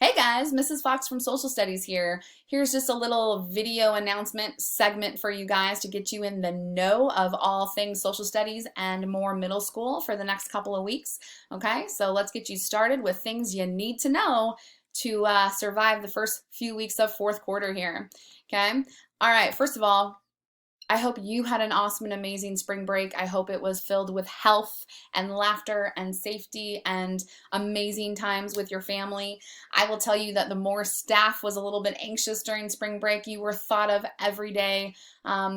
Hey guys, Mrs. Fox from Social Studies here. Here's just a little video announcement segment for you guys to get you in the know of all things social studies and more middle school for the next couple of weeks. Okay, so let's get you started with things you need to know to survive the first few weeks of fourth quarter here. Okay, all right, first of all, I hope you had an awesome and amazing spring break. I hope it was filled with health and laughter and safety and amazing times with your family. I will tell you that the more staff was a little bit anxious during spring break, you were thought of every day,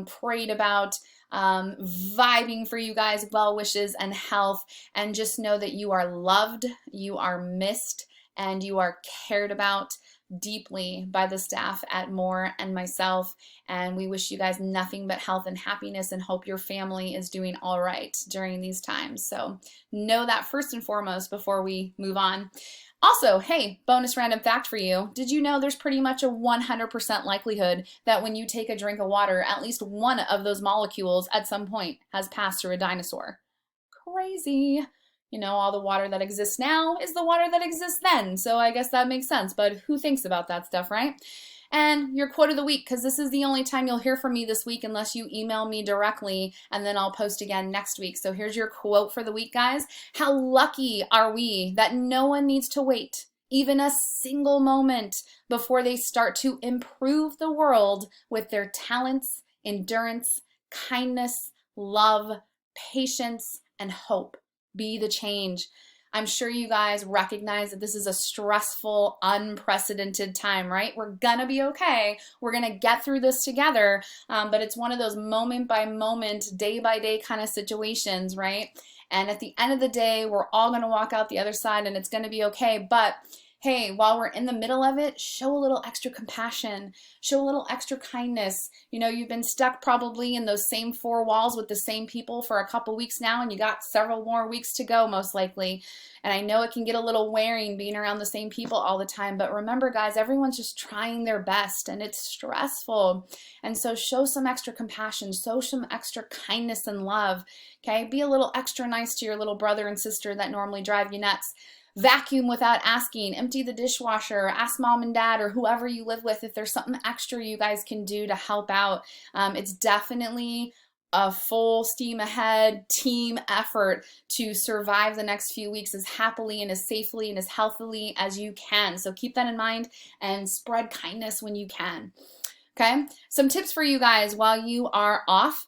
prayed about, vibing for you guys, well wishes and health, and just know that you are loved, you are missed, and you are cared about deeply by the staff at Moore and myself, and we wish you guys nothing but health and happiness and hope your family is doing all right during these times. So know that first and foremost before we move on. Also, hey, bonus random fact for you. Did you know there's pretty much a 100% likelihood that when you take a drink of water, at least one of those molecules at some point has passed through a dinosaur? Crazy. You know, all the water that exists now is the water that exists then. So I guess that makes sense. But who thinks about that stuff, right? And your quote of the week, because this is the only time you'll hear from me this week unless you email me directly, and then I'll post again next week. So here's your quote for the week, guys. How lucky are we that no one needs to wait even a single moment before they start to improve the world with their talents, endurance, kindness, love, patience, and hope. Be the change. I'm sure you guys recognize that this is a stressful, unprecedented time, right? We're gonna be okay. We're gonna get through this together, but it's one of those moment by moment, day by day kind of situations, right? And at the end of the day, we're all gonna walk out the other side and it's gonna be okay. But hey, while we're in the middle of it, show a little extra compassion, show a little extra kindness. You know, you've been stuck probably in those same four walls with the same people for a couple weeks now, and you got several more weeks to go, most likely. And I know it can get a little wearing being around the same people all the time, but remember, guys, everyone's just trying their best, and it's stressful. And so show some extra compassion, show some extra kindness and love, okay? Be a little extra nice to your little brother and sister that normally drive you nuts. Vacuum without asking, empty the dishwasher, ask mom and dad or whoever you live with if there's something extra you guys can do to help out. It's definitely a full steam ahead team effort to survive the next few weeks as happily and as safely and as healthily as you can. So keep that in mind and spread kindness when you can. Okay, some tips for you guys while you are off.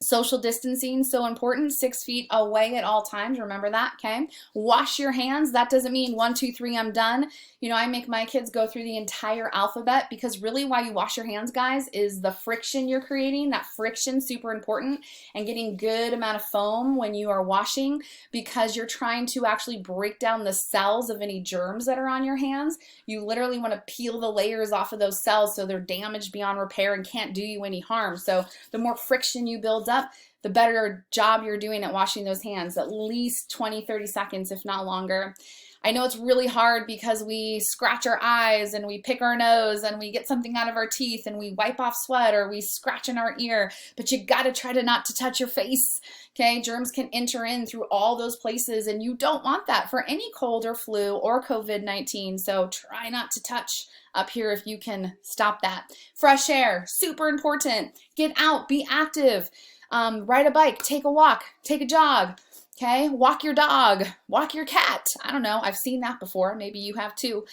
Social distancing, so important, 6 feet away at all times. Remember that, okay? Wash your hands. That doesn't mean 1, 2, 3, I'm done. You know, I make my kids go through the entire alphabet because really why you wash your hands, guys, is the friction you're creating. That friction, super important, and getting good amount of foam when you are washing because you're trying to actually break down the cells of any germs that are on your hands. You literally want to peel the layers off of those cells so they're damaged beyond repair and can't do you any harm. So the more friction you build up, the better job you're doing at washing those hands, at least 20, 30 seconds, if not longer. I know it's really hard because we scratch our eyes and we pick our nose and we get something out of our teeth and we wipe off sweat or we scratch in our ear, but you gotta try to not to touch your face, okay? Germs can enter in through all those places and you don't want that for any cold or flu or COVID-19, so try not to touch up here if you can stop that. Fresh air, super important. Get out, be active. Ride a bike, take a walk, take a jog, okay? Walk your dog, walk your cat. I don't know, I've seen that before. Maybe you have too.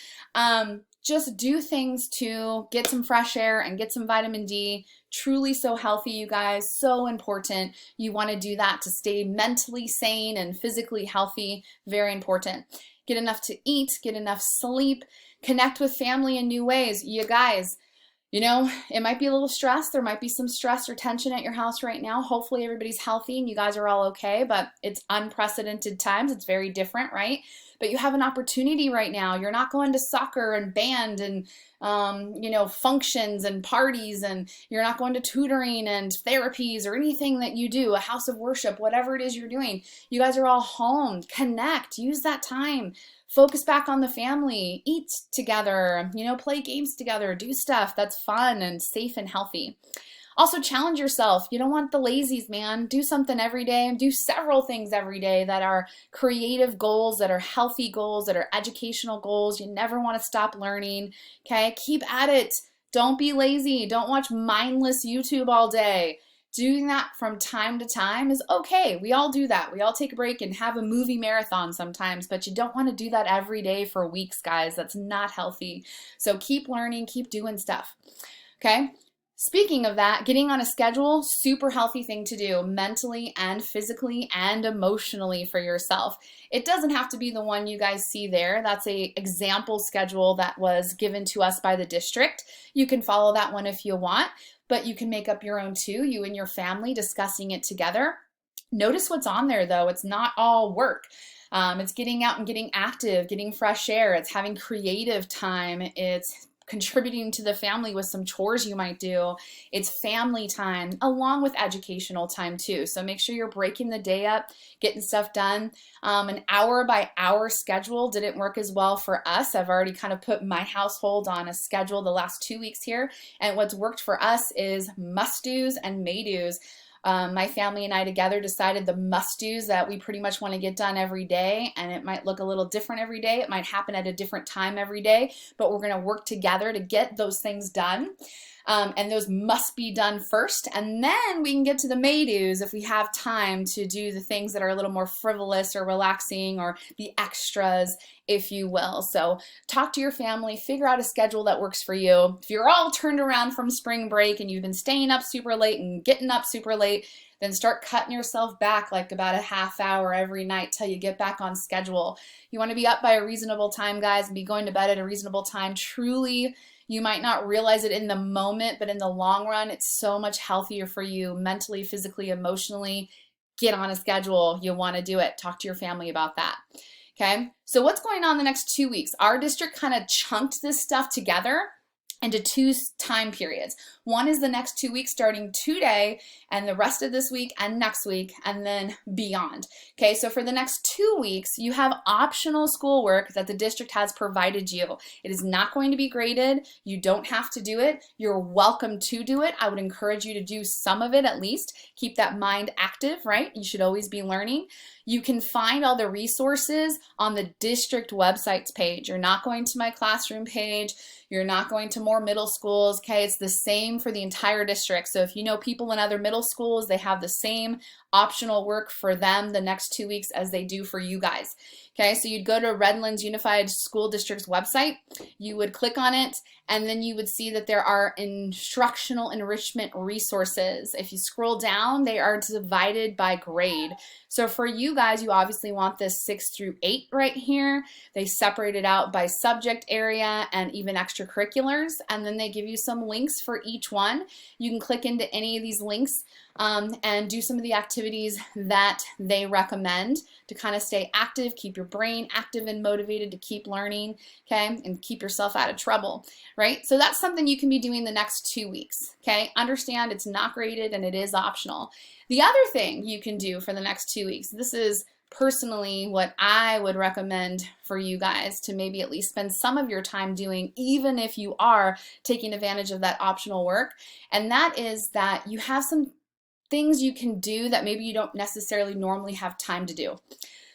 Just do things to get some fresh air and get some vitamin D. Truly so healthy, you guys, so important. You want to do that to stay mentally sane and physically healthy, very important. Get enough to eat, get enough sleep, connect with family in new ways. You guys, you know, it might be a little stress. There might be some stress or tension at your house right now. Hopefully everybody's healthy and you guys are all okay, but it's unprecedented times. It's very different, right? But you have an opportunity right now. You're not going to soccer and band and, you know, functions and parties, and you're not going to tutoring and therapies or anything that you do, a house of worship, whatever it is you're doing. You guys are all home. Connect. Use that time. Focus back on the family. Eat together. You know, play games together. Do stuff that's fun and safe and healthy. Also, challenge yourself. You don't want the lazies, man. Do something every day and do several things every day that are creative goals, that are healthy goals, that are educational goals. You never want to stop learning. Okay, keep at it. Don't be lazy. Don't watch mindless YouTube all day. Doing that from time to time is okay. We all do that. We all take a break and have a movie marathon sometimes, but you don't want to do that every day for weeks, guys. That's not healthy. So keep learning, keep doing stuff. Okay? Speaking of that, getting on a schedule, super healthy thing to do mentally and physically and emotionally for yourself. It doesn't have to be the one you guys see there. That's a example schedule that was given to us by the district. You can follow that one if you want, but you can make up your own too, you and your family discussing it together. Notice what's on there though. It's not all work. It's getting out and getting active, getting fresh air. It's having creative time. It's contributing to the family with some chores you might do. It's family time along with educational time too. So make sure you're breaking the day up, getting stuff done. An hour by hour schedule didn't work as well for us. I've already kind of put my household on a schedule the last 2 weeks here. And what's worked for us is must-dos and may-dos. My family and I together decided the must-dos that we pretty much want to get done every day, and it might look a little different every day. It might happen at a different time every day, but we're going to work together to get those things done. And those must be done first, and then we can get to the may-dos if we have time to do the things that are a little more frivolous or relaxing or the extras, if you will. So talk to your family, figure out a schedule that works for you. If you're all turned around from spring break and you've been staying up super late and getting up super late, then start cutting yourself back like about a half hour every night till you get back on schedule. You want to be up by a reasonable time, guys, and be going to bed at a reasonable time. Truly, you might not realize it in the moment, but in the long run, it's so much healthier for you mentally, physically, emotionally. Get on a schedule. You want to do it. Talk to your family about that. Okay, so what's going on the next 2 weeks? Our district kind of chunked this stuff together into 2 time periods. One is the next 2 weeks starting today and the rest of this week and next week and then beyond. Okay, so for the next 2 weeks, you have optional schoolwork that the district has provided you. It is not going to be graded. You don't have to do it. You're welcome to do it. I would encourage you to do some of it at least. Keep that mind active, right? You should always be learning. You can find all the resources on the district websites page. You're not going to my classroom page. You're not going to more middle schools, okay? It's the same for the entire district. So if you know people in other middle schools, they have the same optional work for them the next 2 weeks as they do for you guys. Okay, so you'd go to Redlands Unified School District's website, you would click on it, and then you would see that there are instructional enrichment resources. If you scroll down, they are divided by grade. So for you guys, you obviously want this 6 through 8 right here. They separate it out by subject area and even extracurriculars, and then they give you some links for each one. You can click into any of these links and do some of the activities that they recommend to kind of stay active, keep your brain active and motivated to keep learning, okay, and keep yourself out of trouble, right? So that's something you can be doing the next 2 weeks, okay? Understand it's not graded and it is optional. The other thing you can do for the next 2 weeks, this is personally what I would recommend for you guys to maybe at least spend some of your time doing, even if you are taking advantage of that optional work, and that is that you have some things you can do that maybe you don't necessarily normally have time to do.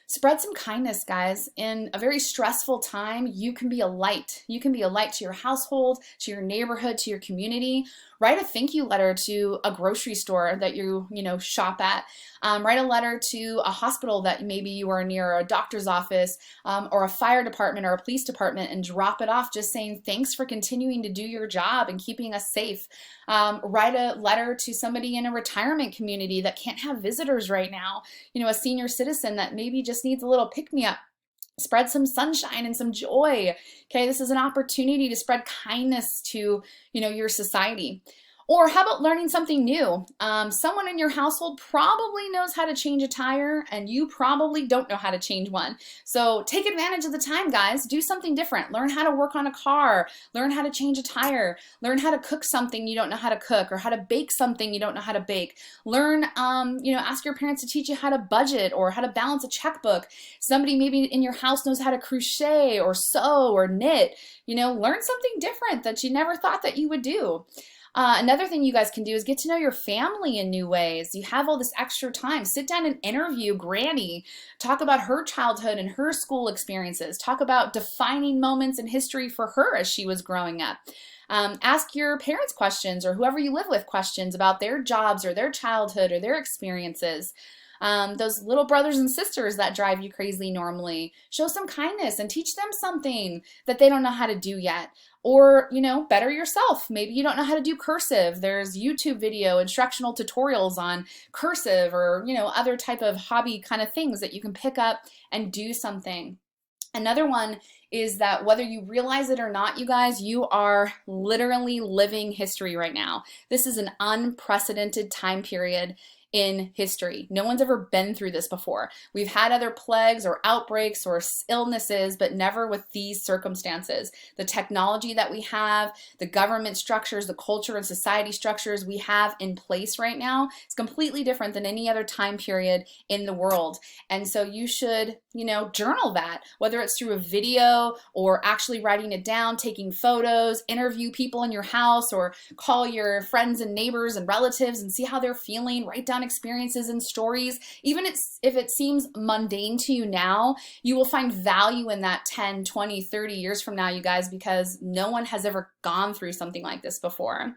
Spread some kindness, guys. In a very stressful time, you can be a light. You can be a light to your household, to your neighborhood, to your community. Write a thank you letter to a grocery store that you shop at. Write a letter to a hospital that maybe you are near, or a doctor's office, or a fire department or a police department, and drop it off just saying thanks for continuing to do your job and keeping us safe. Write a letter to somebody in a retirement community that can't have visitors right now, a senior citizen that maybe just needs a little pick-me-up. Spread some sunshine and some joy. Okay, this is an opportunity to spread kindness to, your society. Or how about learning something new? Someone in your household probably knows how to change a tire and you probably don't know how to change one. So take advantage of the time, guys. Do something different. Learn how to work on a car. Learn how to change a tire. Learn how to cook something you don't know how to cook, or how to bake something you don't know how to bake. Learn, ask your parents to teach you how to budget or how to balance a checkbook. Somebody maybe in your house knows how to crochet or sew or knit. Learn something different that you never thought that you would do. Another thing you guys can do is get to know your family in new ways. You have all this extra time. Sit down and interview Granny. Talk about her childhood and her school experiences. Talk about defining moments in history for her as she was growing up. Ask your parents questions or whoever you live with questions about their jobs or their childhood or their experiences. Those little brothers and sisters that drive you crazy normally, show some kindness and teach them something that they don't know how to do yet. Or, better yourself. Maybe you don't know how to do cursive. There's YouTube video instructional tutorials on cursive or, other type of hobby kind of things that you can pick up and do something. Another one is that whether you realize it or not, you guys, you are literally living history right now. This is an unprecedented time period in history. No one's ever been through this before. We've had other plagues or outbreaks or illnesses, but never with these circumstances. The technology that we have, the government structures, the culture and society structures we have in place right now is completely different than any other time period in the world. And so you should, journal that, whether it's through a video or actually writing it down, taking photos, interview people in your house, or call your friends and neighbors and relatives and see how they're feeling. Write down experiences and stories. Even if it seems mundane to you now, you will find value in that 10, 20, 30 years from now, you guys, because no one has ever gone through something like this before.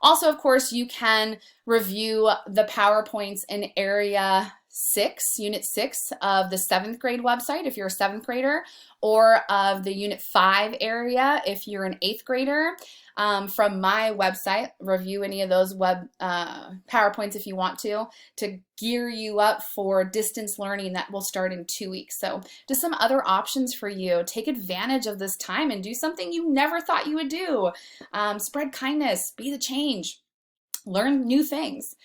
Also, of course, you can review the PowerPoints in Area 6, Unit 6 of the 7th grade website if you're a 7th grader, or of the Unit 5 area if you're an 8th grader. From my website, review any of those web PowerPoints if you want to gear you up for distance learning that will start in 2 weeks. So just some other options for you. Take advantage of this time and do something you never thought you would do. Spread kindness, be the change, learn new things.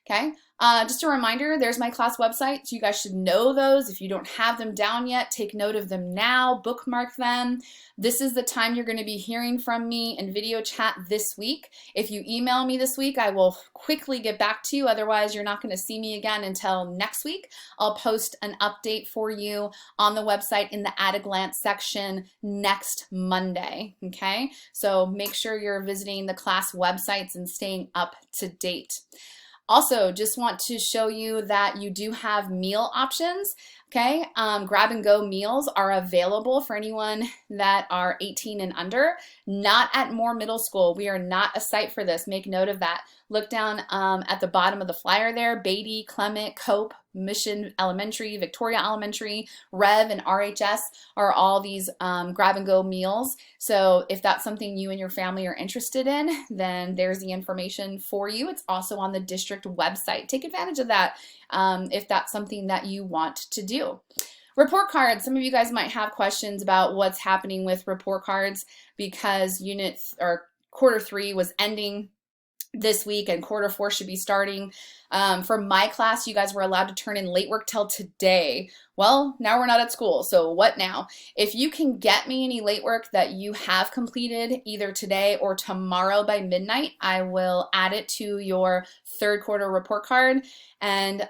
Okay, just a reminder, there's my class website. So you guys should know those. If you don't have them down yet, take note of them now, bookmark them. This is the time you're going to be hearing from me in video chat this week. If you email me this week, I will quickly get back to you. Otherwise, you're not going to see me again until next week. I'll post an update for you on the website in the At a Glance section next Monday. Okay, so make sure you're visiting the class websites and staying up to date. Also, just want to show you that you do have meal options. Okay, grab and go meals are available for anyone that are 18 and under. Not at Moore Middle School. We are not a site for this. Make note of that. Look down at the bottom of the flyer there. Beatty, Clement, Cope, Mission Elementary, Victoria Elementary, Rev, and RHS are all these grab and go meals. So if that's something you and your family are interested in, then there's the information for you. It's also on the district website. Take advantage of that if that's something that you want to do. Report cards. Some of you guys might have questions about what's happening with report cards because quarter 3 was ending this week and quarter 4 should be starting. For my class, you guys were allowed to turn in late work till today. Well, now we're not at school, so what now? If you can get me any late work that you have completed either today or tomorrow by midnight, I will add it to your 3rd quarter report card and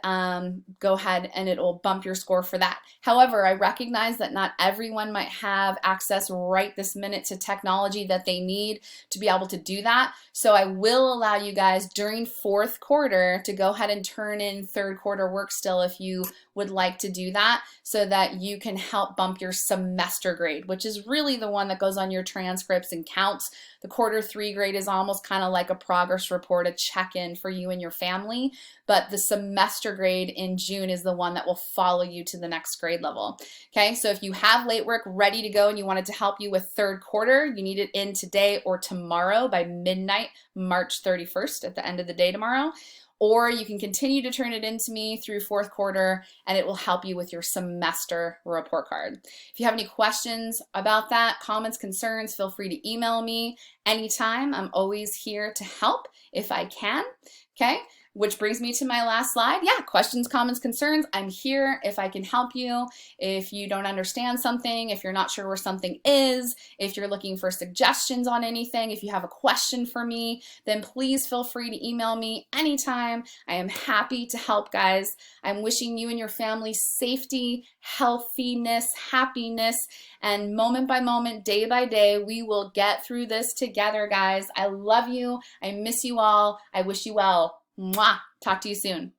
go ahead and it will bump your score for that. However, I recognize that not everyone might have access right this minute to technology that they need to be able to do that. So I will allow you guys during 4th quarter to go ahead and turn in 3rd quarter work still if you would like to do that so that you can help bump your semester grade, which is really the one that goes on your transcripts and counts. The quarter 3 grade is almost kind of like a progress report, a check-in for you and your family, but the semester grade in June is the one that will follow you to the next grade level. Okay, so if you have late work ready to go and you wanted to help you with 3rd quarter, you need it in today or tomorrow by midnight, March 31st at the end of the day tomorrow. Or you can continue to turn it into me through 4th quarter and it will help you with your semester report card. If you have any questions about that, comments, concerns, feel free to email me anytime. I'm always here to help if I can. Okay, Which brings me to my last slide. Yeah, questions, comments, concerns. I'm here if I can help you. If you don't understand something, if you're not sure where something is, if you're looking for suggestions on anything, if you have a question for me, then please feel free to email me anytime. I am happy to help, guys. I'm wishing you and your family safety, healthiness, happiness, and moment by moment, day by day, we will get through this together, guys. I love you. I miss you all. I wish you well. Mwah. Talk to you soon.